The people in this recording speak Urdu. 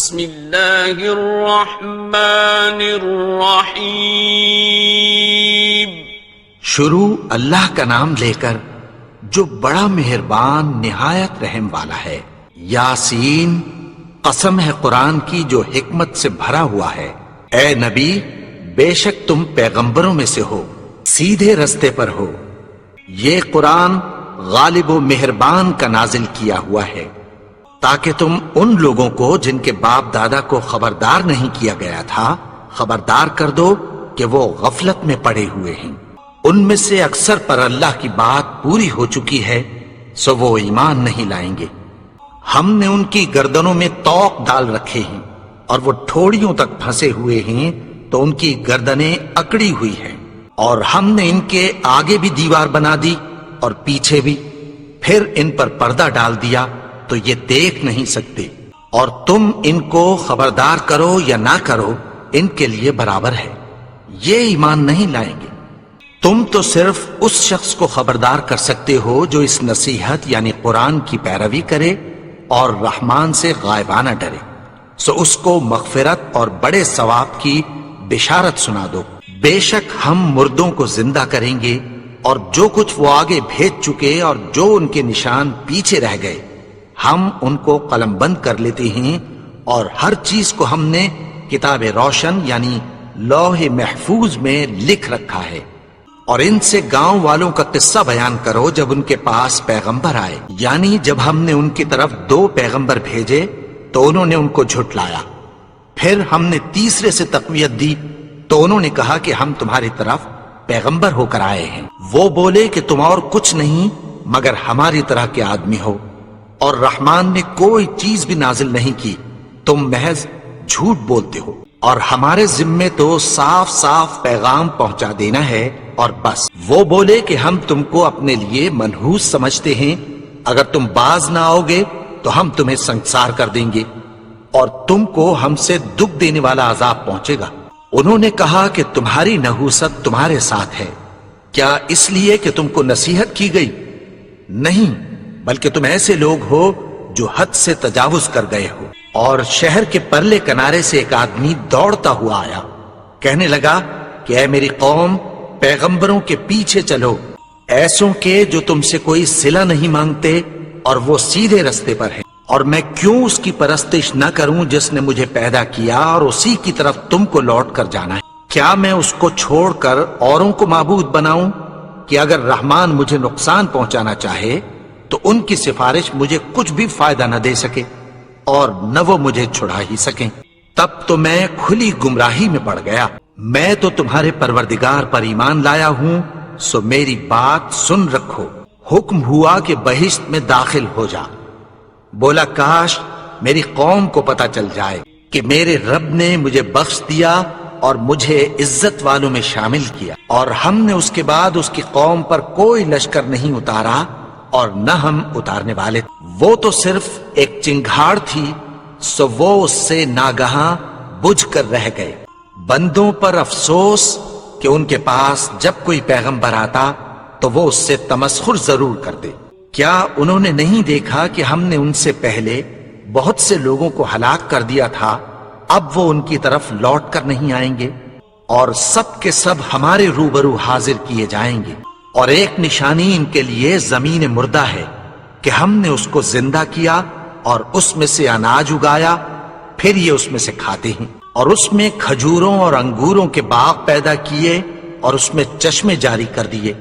بسم اللہ الرحمن الرحیم۔ شروع اللہ کا نام لے کر جو بڑا مہربان نہایت رحم والا ہے۔ یاسین، قسم ہے قرآن کی جو حکمت سے بھرا ہوا ہے۔ اے نبی، بے شک تم پیغمبروں میں سے ہو، سیدھے رستے پر ہو۔ یہ قرآن غالب و مہربان کا نازل کیا ہوا ہے تاکہ تم ان لوگوں کو جن کے باپ دادا کو خبردار نہیں کیا گیا تھا خبردار کر دو کہ وہ غفلت میں پڑے ہوئے ہیں۔ ان میں سے اکثر پر اللہ کی بات پوری ہو چکی ہے، سو وہ ایمان نہیں لائیں گے۔ ہم نے ان کی گردنوں میں طوق ڈال رکھے ہیں اور وہ ٹھوڑیوں تک پھنسے ہوئے ہیں تو ان کی گردنیں اکڑی ہوئی ہیں، اور ہم نے ان کے آگے بھی دیوار بنا دی اور پیچھے بھی، پھر ان پر پردہ ڈال دیا تو یہ دیکھ نہیں سکتے، اور تم ان کو خبردار کرو یا نہ کرو ان کے لیے برابر ہے، یہ ایمان نہیں لائیں گے۔ تم تو صرف اس شخص کو خبردار کر سکتے ہو جو اس نصیحت یعنی قرآن کی پیروی کرے اور رحمان سے غائبانہ ڈرے، سو اس کو مغفرت اور بڑے ثواب کی بشارت سنا دو۔ بے شک ہم مردوں کو زندہ کریں گے، اور جو کچھ وہ آگے بھیج چکے اور جو ان کے نشان پیچھے رہ گئے ہم ان کو قلم بند کر لیتے ہیں، اور ہر چیز کو ہم نے کتاب روشن یعنی لوح محفوظ میں لکھ رکھا ہے۔ اور ان سے گاؤں والوں کا قصہ بیان کرو جب ان کے پاس پیغمبر آئے، یعنی جب ہم نے ان کی طرف 2 پیغمبر بھیجے تو انہوں نے ان کو جھٹلایا، پھر ہم نے تیسرے سے تقویت دی تو انہوں نے کہا کہ ہم تمہاری طرف پیغمبر ہو کر آئے ہیں۔ وہ بولے کہ تم اور کچھ نہیں مگر ہماری طرح کے آدمی ہو، اور رحمان نے کوئی چیز بھی نازل نہیں کی، تم محض جھوٹ بولتے ہو، اور ہمارے ذمے تو صاف صاف پیغام پہنچا دینا ہے اور بس۔ وہ بولے کہ ہم تم کو اپنے لیے منحوس سمجھتے ہیں، اگر تم باز نہ آؤ گے تو ہم تمہیں سنگسار کر دیں گے اور تم کو ہم سے دکھ دینے والا عذاب پہنچے گا۔ انہوں نے کہا کہ تمہاری نحوست تمہارے ساتھ ہے، کیا اس لیے کہ تم کو نصیحت کی گئی؟ نہیں، بلکہ تم ایسے لوگ ہو جو حد سے تجاوز کر گئے ہو۔ اور شہر کے پرلے کنارے سے ایک آدمی دوڑتا ہوا آیا، کہنے لگا کہ اے میری قوم، پیغمبروں کے پیچھے چلو، ایسوں کے جو تم سے کوئی صلہ نہیں مانگتے اور وہ سیدھے رستے پر ہیں۔ اور میں کیوں اس کی پرستش نہ کروں جس نے مجھے پیدا کیا اور اسی کی طرف تم کو لوٹ کر جانا ہے؟ کیا میں اس کو چھوڑ کر اوروں کو معبود بناؤں کہ اگر رحمان مجھے نقصان پہنچانا چاہے تو ان کی سفارش مجھے کچھ بھی فائدہ نہ دے سکے اور نہ وہ مجھے چھڑا ہی سکیں؟ تب تو میں کھلی گمراہی میں پڑ گیا۔ میں تو تمہارے پروردگار پر ایمان لایا ہوں، سو میری بات سن رکھو۔ حکم ہوا کہ بہشت میں داخل ہو جا۔ بولا کاش میری قوم کو پتہ چل جائے کہ میرے رب نے مجھے بخش دیا اور مجھے عزت والوں میں شامل کیا، اور ہم نے اس کے بعد اس کی قوم پر کوئی لشکر نہیں اتارا اور نہ ہم اتارنے والے۔ وہ تو صرف ایک چنگھاڑ تھی، سو وہ اس سے ناگہاں بجھ کر رہ گئے۔ بندوں پر افسوس کہ ان کے پاس جب کوئی پیغمبر آتا تو وہ اس سے تمسخر ضرور کرتے۔ کیا انہوں نے نہیں دیکھا کہ ہم نے ان سے پہلے بہت سے لوگوں کو ہلاک کر دیا تھا، اب وہ ان کی طرف لوٹ کر نہیں آئیں گے، اور سب کے سب ہمارے روبرو حاضر کیے جائیں گے۔ اور ایک نشانی ان کے لیے زمین مردہ ہے کہ ہم نے اس کو زندہ کیا اور اس میں سے اناج اگایا، پھر یہ اس میں سے کھاتے ہیں، اور اس میں کھجوروں اور انگوروں کے باغ پیدا کیے اور اس میں چشمے جاری کر دیے۔